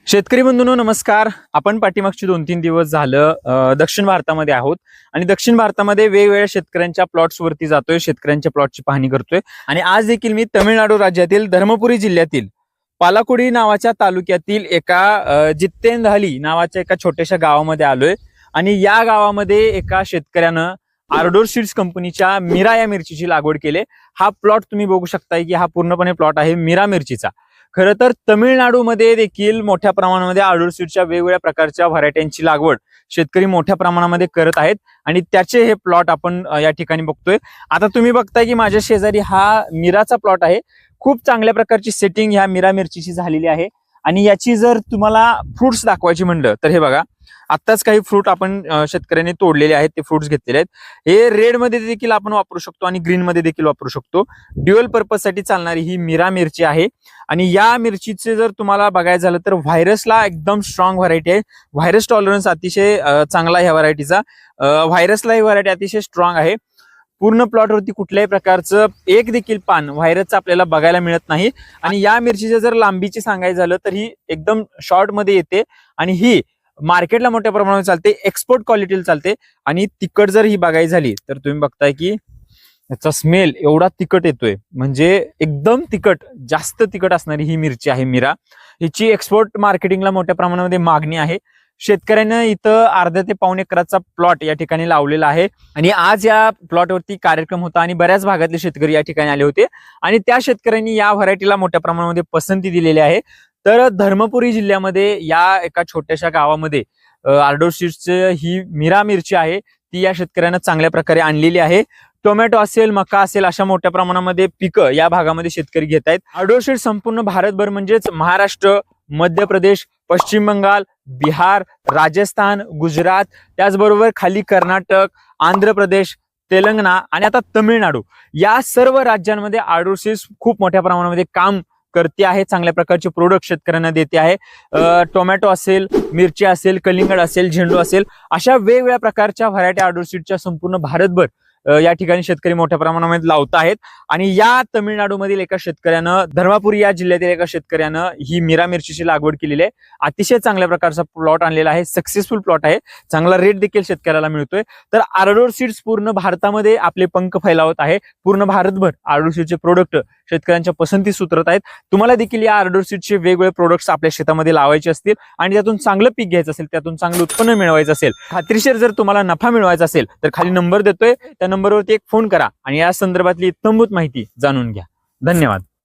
शेतकरी बंधूंनो नमस्कार. आपण पाठीमागची 2-3 दिवस झालं दक्षिण भारतामध्ये आहोत आणि दक्षिण भारतामध्ये वेगवेगळ्या शेतकऱ्यांच्या प्लॉट्स वरती जातोय, शेतकऱ्यांच्या प्लॉटची पाहणी करतोय. आणि आज देखील मी तमिळनाडू राज्यातील धर्मपुरी जिल्ह्यातील पालाकुडी नावाच्या तालुक्यातील एका जित्तेंदहली नावाच्या एका छोट्याशा गावामध्ये आलोय. आणि या गावामध्ये एका शेतकऱ्यानं आर्डोर सीड्स कंपनीच्या मीरा या मिरचीची लागवड केली. हा प्लॉट तुम्ही बघू शकताय की हा पूर्णपणे प्लॉट आहे मीरा मिरचीचा. खरं तर तमिळनाडूमध्ये देखील मोठ्या प्रमाणामध्ये आर्डोर सीडच्या वेगवेगळ्या प्रकारच्या व्हरायट्यांची लागवड शेतकरी मोठ्या प्रमाणामध्ये करत आहेत आणि त्याचे हे प्लॉट आपण या ठिकाणी बघतोय. आता तुम्ही बघताय की माझ्या शेजारी हा मीराचा प्लॉट आहे. खूप चांगल्या प्रकारची सेटिंग ह्या मीरा मिरचीची झालेली आहे. आणि याची जर तुम्हाला फ्रुट्स दाखवायची म्हणलं तर हे बघा, आत्ताच काही फ्रूट आपण शेतकऱ्यांनी तोडलेले आहेत, ते फ्रुट्स घेतलेले आहेत. हे रेड मध्ये देखील आपण वापरू शकतो आणि ग्रीन मध्ये देखील वापरू शकतो. ड्युअल पर्पज साठी चालणारी ही मीरा मिरची आहे. आणि या मिरचीचे जर तुम्हाला बघायचं झालं तर व्हायरसला एकदम स्ट्रॉंग व्हरायटी आहे. व्हायरस टॉलरन्स अतिशय चांगला ह्या व्हरायटीचा. व्हायरसला ही व्हरायटी अतिशय स्ट्रॉंग आहे. पूर्ण प्लॉटवरती कुठल्याही प्रकारचं एक देखील पान व्हायरसचं आपल्याला बघायला मिळत नाही. आणि या मिरचीच्या जर लांबीची सांगायचं झालं तर ही एकदम शॉर्ट मध्ये येते आणि ही मार्केटला मोठ्या प्रमाणावर चालते, एक्सपोर्ट क्वालिटीला चालते. आणि तिखट जर ही बघायची झाली तर तुम्ही बघताय की याचा स्मेल एवढा तिखट येतोय, म्हणजे एकदम तिखट, जास्त तिखट असणारी ही मिरची आहे मीरा. हिची एक्सपोर्ट मार्केटिंगला मोठ्या प्रमाणामध्ये मागणी आहे. शेतकऱ्यांना इथं अर्ध्या ते पाऊण एकराचा प्लॉट या ठिकाणी लावलेला आहे. आणि आज या प्लॉटवरती कार्यक्रम होता आणि बऱ्याच भागातले शेतकरी या ठिकाणी आले होते आणि त्या शेतकऱ्यांनी या व्हरायटीला मोठ्या प्रमाणामध्ये पसंती दिलेली आहे. तर धर्मपुरी जिल्ह्यामध्ये या एका छोट्याशा गावामध्ये आर्डोर सीड्सची ही मीरा मिरची आहे, ती या शेतकऱ्यांना चांगल्या प्रकारे आणलेली आहे. टोमॅटो असेल, मका असेल, अशा मोठ्या प्रमाणामध्ये पिकं या भागामध्ये शेतकरी घेत आहेत. आर्डोर सीड्स संपूर्ण भारतभर म्हणजेच महाराष्ट्र, मध्य प्रदेश, पश्चिम बंगाल, बिहार, राजस्थान, गुजरात, त्याचबरोबर खाली कर्नाटक, आंध्र प्रदेश, तेलंगणा आणि आता तमिळनाडू या सर्व राज्यांमध्ये आर्डोर सीड्स खूप मोठ्या प्रमाणामध्ये काम करते आहे. चांगल्या प्रकारचे प्रोडक्ट शेतकऱ्यांना देते आहे. टोमॅटो असेल, मिरची असेल, कलिंगड असेल, झेंडू असेल, अशा वेगवेगळ्या प्रकारच्या व्हरायटी आर्डोर सीडच्या संपूर्ण भारतभर या ठिकाणी शेतकरी मोठ्या प्रमाणामध्ये लावत आहेत. आणि या तमिळनाडूमधील एका शेतकऱ्यानं, धर्मापुरी या जिल्ह्यातील एका शेतकऱ्यानं ही मीरा मिरचीची लागवड केलेली आहे. अतिशय चांगल्या प्रकारचा प्लॉट आणलेला आहे, सक्सेसफुल प्लॉट आहे, चांगला रेट देखील शेतकऱ्याला मिळतोय. तर आर्डोर सीड्स पूर्ण भारतामध्ये आपले पंख फैलावत आहे. पूर्ण भारतभर आर्डोर सीडचे प्रोडक्ट शेतकऱ्यांच्या पसंतीस उतरत आहेत. तुम्हाला देखील या आर्डोर सीडचे वेगवेगळे प्रोडक्ट्स आपल्या शेतामध्ये लावायचे असतील आणि त्यातून चांगलं पीक घ्यायचं असेल, त्यातून चांगलं उत्पन्न मिळवायचं असेल, खात्रीशीर जर तुम्हाला नफा मिळवायचा असेल तर खाली नंबर देतोय, त्या नंबरवरती एक फोन करा आणि या संदर्भातली इत्थंभूत माहिती जाणून घ्या. धन्यवाद.